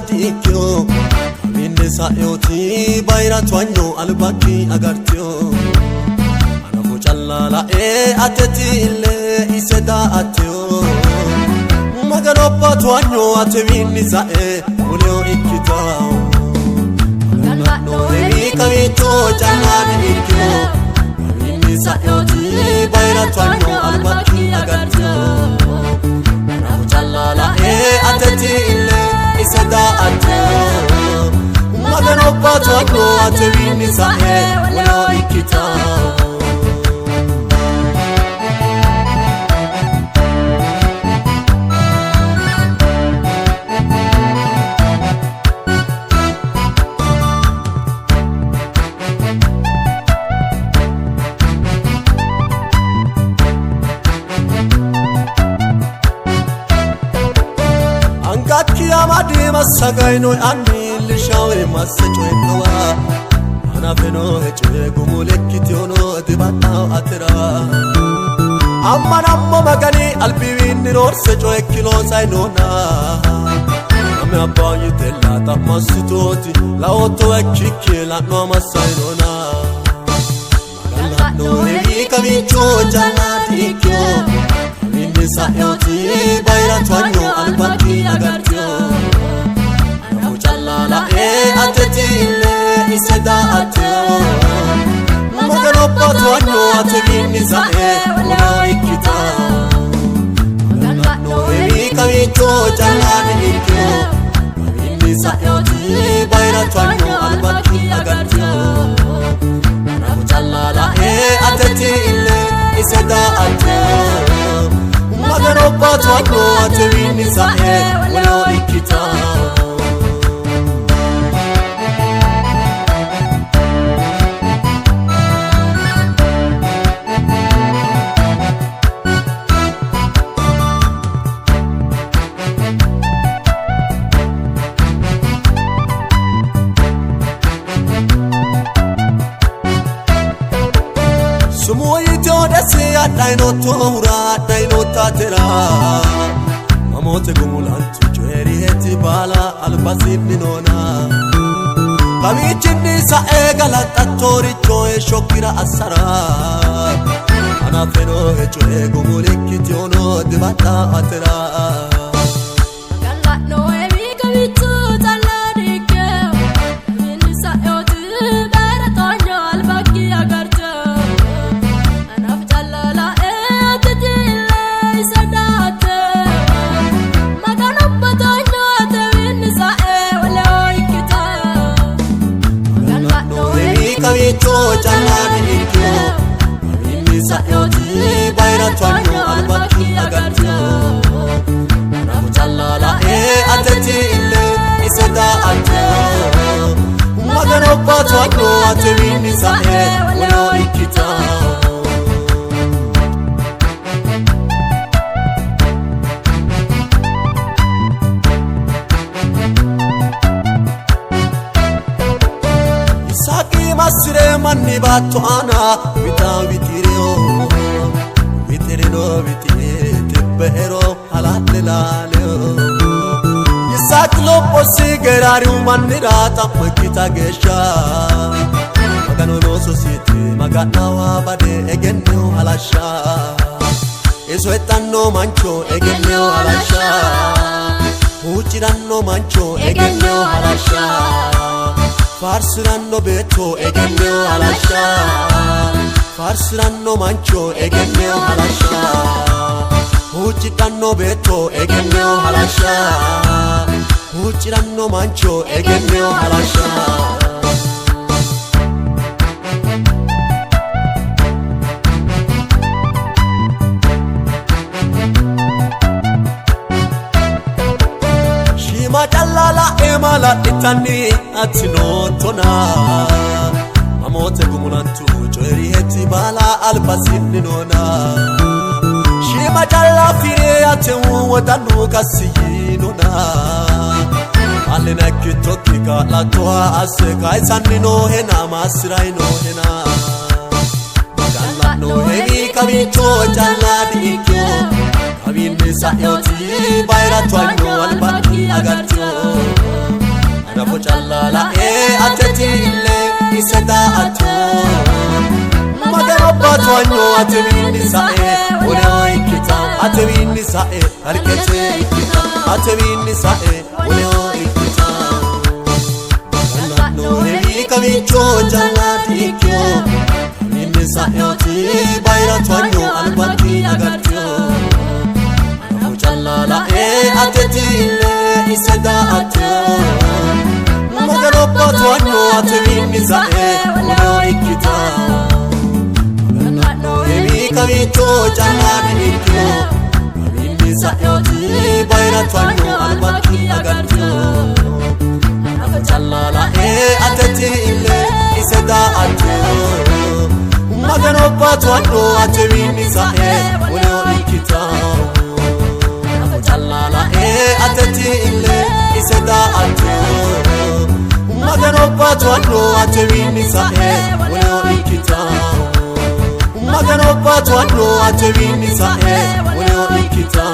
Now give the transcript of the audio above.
dikyo kabinne sa'yoti bayra twanyo albaki agartyo anafu challala ateti ille iseda atyo maganopa twanyo atewinni sa'e uleo ikkitao no evi kavito challa dikyo kabinne sa'yoti bayra twanyo albaki agartyo Chalala ateti ille iseda atyo magano patwano atewini sae ulo ikita Ki amadi masagai no anil shawe masacho noa anafeno heche gumulekitiono dibata atera ammo magani albiwin nirorse jo ekilo sainona ame abayi tella tamasutoti la otto ekikela no masainona magana no evi kavicho janadikyo Sa'yoti bayra twanyo albaki agartyo anafu challala ateti ille iseda atyo maganopa twanyo atewinni sa'e ulo ikkita no evi kavicho challani ikkyo kabinni sa'yoti bayra twanyo albaki agartyo anafu challala ateti ille iseda atyo Magano patwano atewini sae ulo ikita Daino tora daino tatera mamote gumulantu jeri heti bala albasini nona kavichini sa egala tatori choe shokira asara anafeno choe gumulekitiono dibata atera no evi kavichu taladike kabinne sa'yoti bayra twanyo albaki agartyo Kavicho challani ikkyo kabinne sa'yoti bayra twanyo albaki agartyo anafu challala ateti ille iseda atyo maganopa twanyo atewinni sa'e ulo ikkita Masire manni batto ana vita vitireo vitirino tebero halale laleo Yisaklo posi gerari manni rata makita gesha magano no sositi magana wa bade egenneo halasha Esoetanno mancho egenneo halasha Uchiranno mancho egenneo halasha Farsiranno beto egenneo halasha Farsiranno mancho egenneo halasha Uchiranno beto egenneo halasha Uchiranno mancho egenneo halasha Challala emala itani atino tona mamote gumulantu joeri heti bala albasini nona Shima challa fire atewu wadanu kasiyinona Alena kitoki ka la toa ase kaisani no hena masirai no hena Magana no hevi kavicho challa dikyo kabinne sa'yoti bayra twanyo albaki agartyo Nafo chalala ateti ille iseda atu Magano batwanyo atebini sae Ole oikita atebini sae Harikete ikita atebini sae Ole oikita Nano hevi kavicho jaladikyo Kabini sae oti bayra twanyo albaki agatyo Nafo chalala ateti ille iseda atu Magano batwanyo atebini sae Ole oikita Kavicho jaladikyo Kabini sae oti bayra twanyo albaki agatyo Nafo chalala ateti ille iseda atu Magano batwanyo atebini sae Ole oikita Nafo chalala ateti ille iseda atu Magano batwanyo atebini sae Ole oikita Magano batwanyo atebini sae Ole oikita